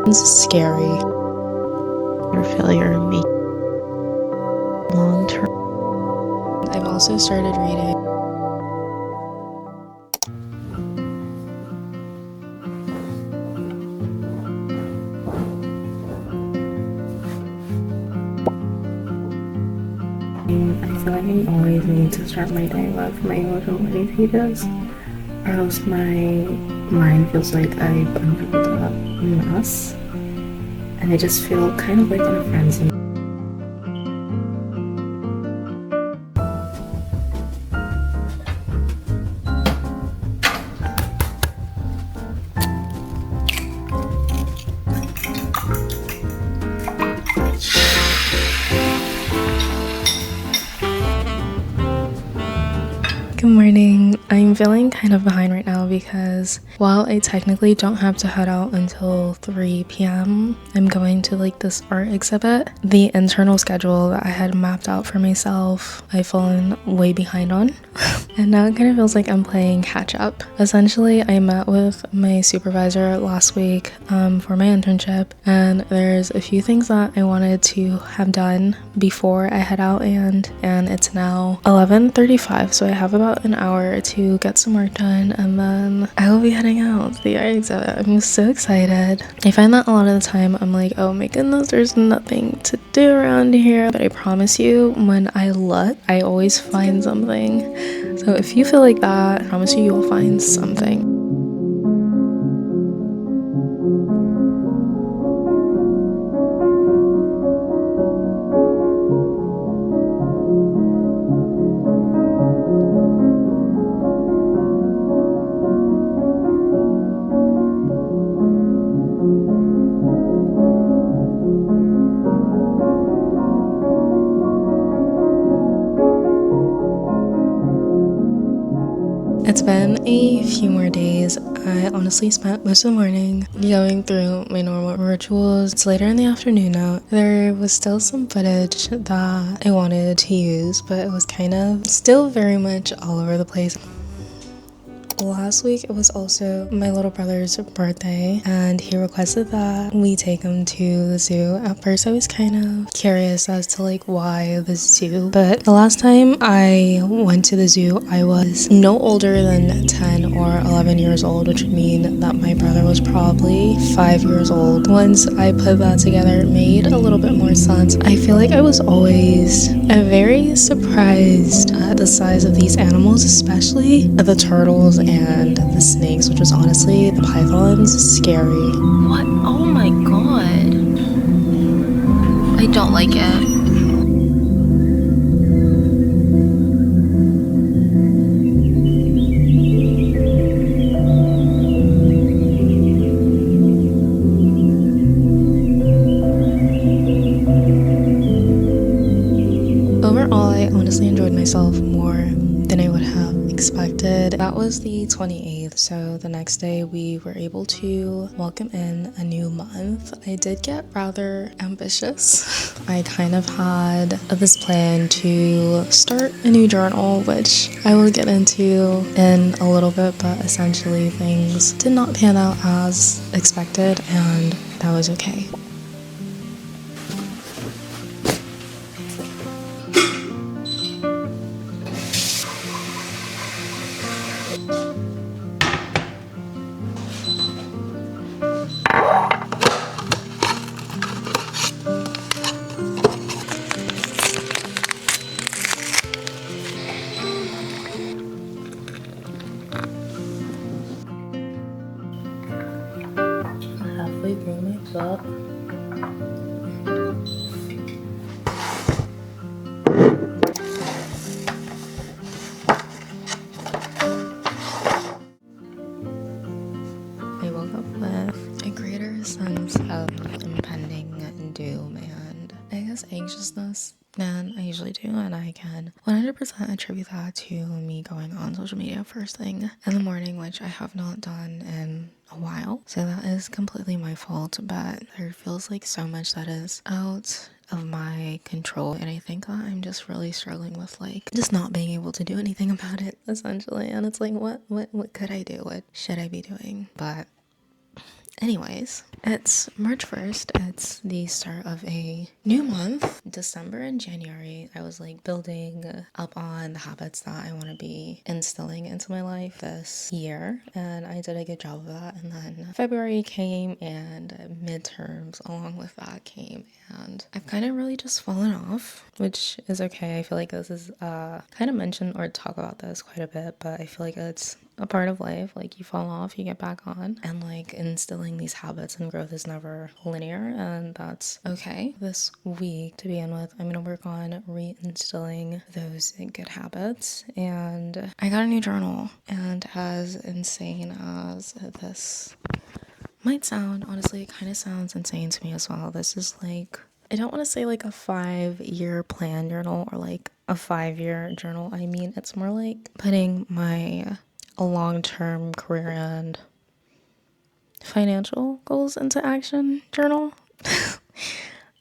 This is scary. Your failure may long term. I've also started reading. I feel like I always need to start my day with my emotional pages, or else my mind feels like I built up a mess, and I just feel kind of like in a frenzy. Good morning. I'm feeling kind of behind right now because while I technically don't have to head out until 3 p.m, I'm going to like this art exhibit. The internal schedule that I had mapped out for myself, I've fallen way behind on. And now it kind of feels like I'm playing catch up. Essentially, I met with my supervisor last week for my internship, and there's a few things that I wanted to have done before I head out, and it's now 11:35, so I have about an hour to get some work done, and then I will be heading out to the art exhibit. I'm so excited. I find that a lot of the time I'm like, oh my goodness, there's nothing to do around here, but I promise you, when I look, I always find something. So if you feel like that, I promise you, you'll find something. It's been a few more days. I honestly spent most of the morning going through my normal rituals. It's later in the afternoon now. There was still some footage that I wanted to use, but it was kind of still very much all over the place. Last week it was also my little brother's birthday, and he requested that we take him to the zoo. At first I was kind of curious as to like why the zoo, but the last time I went to the zoo I was no older than 10 or 11 years old, which would mean that my brother was probably 5 years old. Once I put that together, it made a little bit more sense. I feel like I was always very surprised at the size of these animals, especially the turtles and the snakes, which was honestly, the pythons, scary. What? Oh my god. I don't like it. Overall, I honestly enjoyed myself more than I would have expected. That was the 28th, so the next day we were able to welcome in a new month. I did get rather ambitious. I kind of had this plan to start a new journal, which I will get into in a little bit, but essentially things did not pan out as expected, and that was okay. Halfway through my book. I woke up with a greater sense of impending doom and I guess anxiousness than I usually do, and I can 100% attribute that to me going on social media first thing in the morning, which I have not done in a while. So that is completely my fault, but there feels like so much that is out of my control, and I think that I'm just really struggling with like just not being able to do anything about it, essentially. And it's like, what could I do? What should I be doing? But Anyways, it's March 1st. It's the start of a new month. December and January, I was like building up on the habits that I want to be instilling into my life this year, and I did a good job of that. And then February came, and midterms along with that came, and I've kind of really just fallen off, which is okay. I feel like this is kind of mentioned or talk about this quite a bit, but I feel like it's a part of life. Like, you fall off, you get back on, and like instilling these habits and growth is never linear, and that's okay. This week, to begin with, I'm gonna work on reinstilling those good habits, and I got a new journal. And as insane as this might sound, honestly, it kind of sounds insane to me as well. This is like, I don't want to say like a 5-year plan journal or like a 5-year journal. I mean, it's more like putting my long-term career and financial goals into action journal.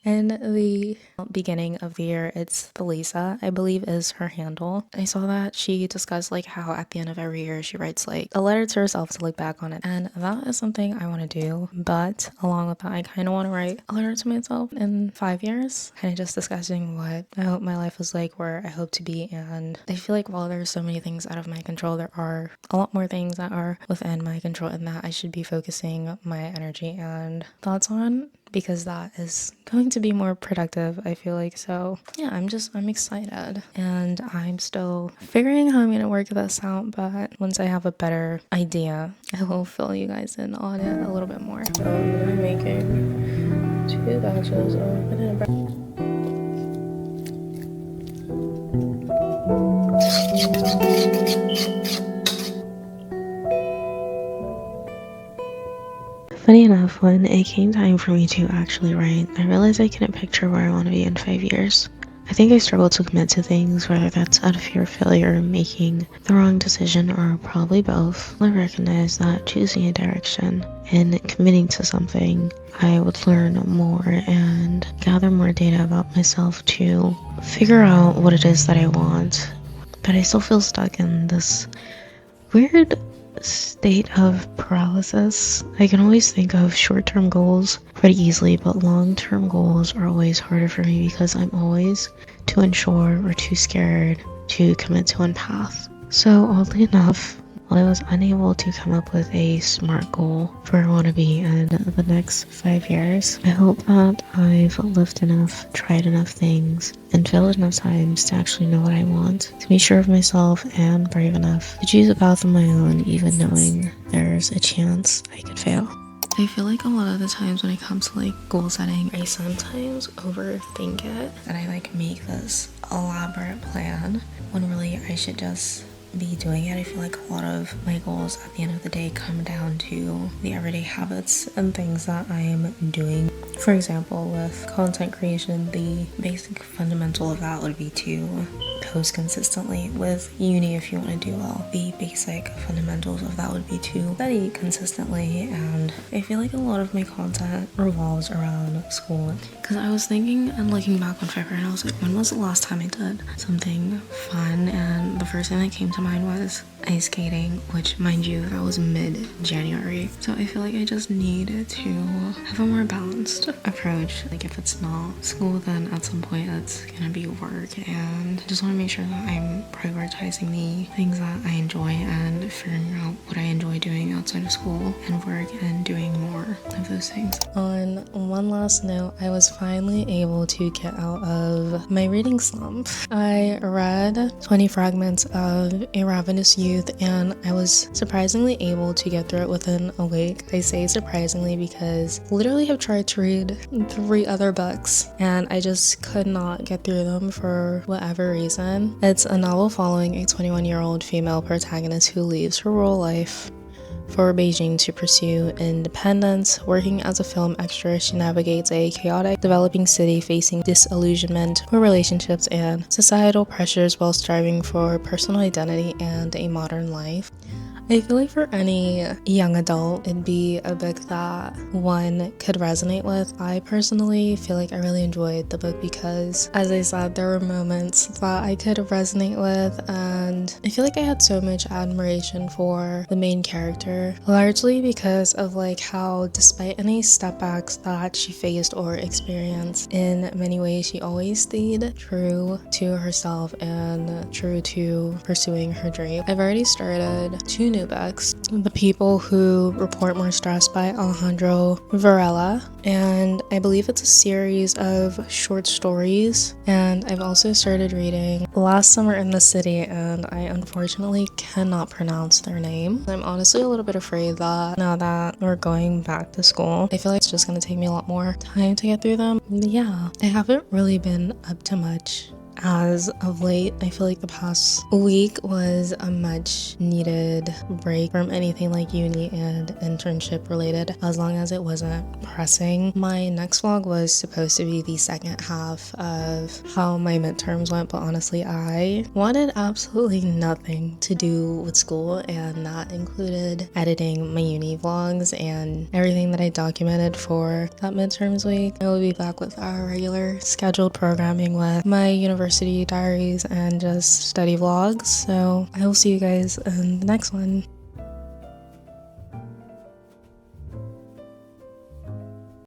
In the beginning of the year, it's Felisa, I believe is her handle. I saw that she discussed like how at the end of every year she writes like a letter to herself to look back on it. And that is something I want to do. But along with that, I kind of want to write a letter to myself in 5 years, kind of just discussing what I hope my life is like, where I hope to be. And I feel like while there's so many things out of my control, there are a lot more things that are within my control and that I should be focusing my energy and thoughts on, because that is going to be more productive, I feel like. So yeah, I'm excited, and I'm still figuring how I'm gonna work this out, but once I have a better idea, I will fill you guys in on it a little bit more. So I'm gonna be making 2 batches of banana bread. Funny enough, when it came time for me to actually write, I realized I couldn't picture where I want to be in 5 years. I think I struggle to commit to things, whether that's out of fear of failure, making the wrong decision, or probably both. I recognize that choosing a direction and committing to something, I would learn more and gather more data about myself to figure out what it is that I want. But I still feel stuck in this weird state of paralysis. I can always think of short-term goals pretty easily, but long-term goals are always harder for me because I'm always too unsure or too scared to commit to one path. So oddly enough, while I was unable to come up with a SMART goal for where I want to be in the next 5 years, I hope that I've lived enough, tried enough things, and failed enough times to actually know what I want, to be sure of myself and brave enough to choose a path of my own, even knowing there's a chance I could fail. I feel like a lot of the times when it comes to like goal setting, I sometimes overthink it, and I like make this elaborate plan when really I should just be doing it. I feel like a lot of my goals at the end of the day come down to the everyday habits and things that I'm doing. For example, with content creation, the basic fundamental of that would be to post consistently. With uni, if you want to do well, the basic fundamentals of that would be to study consistently. And I feel like a lot of my content revolves around school, because I was thinking and looking back on February, and I was like, when was the last time I did something fun? And the first thing that came to mind was ice skating, which, mind you, that was mid-January. So I feel like I just need to have a more balanced approach. Like, if it's not school, then at some point it's gonna be work, and I just want to make sure that I'm prioritizing the things that I enjoy and figuring out what I enjoy doing outside of school and work, and doing more of those things. On one last note, I was finally able to get out of my reading slump. I read 20 fragments of A Ravenous Youth, and I was surprisingly able to get through it within a week. I say surprisingly because I literally have tried to read 3 other books and I just could not get through them for whatever reason. It's a novel following a 21-year-old female protagonist who leaves her rural life for Beijing to pursue independence. Working as a film extra, she navigates a chaotic, developing city facing disillusionment, poor relationships, and societal pressures while striving for personal identity and a modern life. I feel like for any young adult, it'd be a book that one could resonate with. I personally feel like I really enjoyed the book because, as I said, there were moments that I could resonate with, and I feel like I had so much admiration for the main character, largely because of like how, despite any setbacks that she faced or experienced, in many ways she always stayed true to herself and true to pursuing her dream. I've already started 2 new books, The People Who Report More Stress by Alejandro Varela, and I believe it's a series of short stories. And I've also started reading Last Summer in the City, and I unfortunately cannot pronounce their name. I'm honestly a little bit afraid that now that we're going back to school, I feel like it's just gonna take me a lot more time to get through them. Yeah, I haven't really been up to much as of late. I feel like the past week was a much needed break from anything like uni and internship related, as long as it wasn't pressing. My next vlog was supposed to be the second half of how my midterms went, but honestly I wanted absolutely nothing to do with school, and that included editing my uni vlogs and everything that I documented for that midterms week. I will be back with our regular scheduled programming with my university diaries and just study vlogs. So I will see you guys in the next one.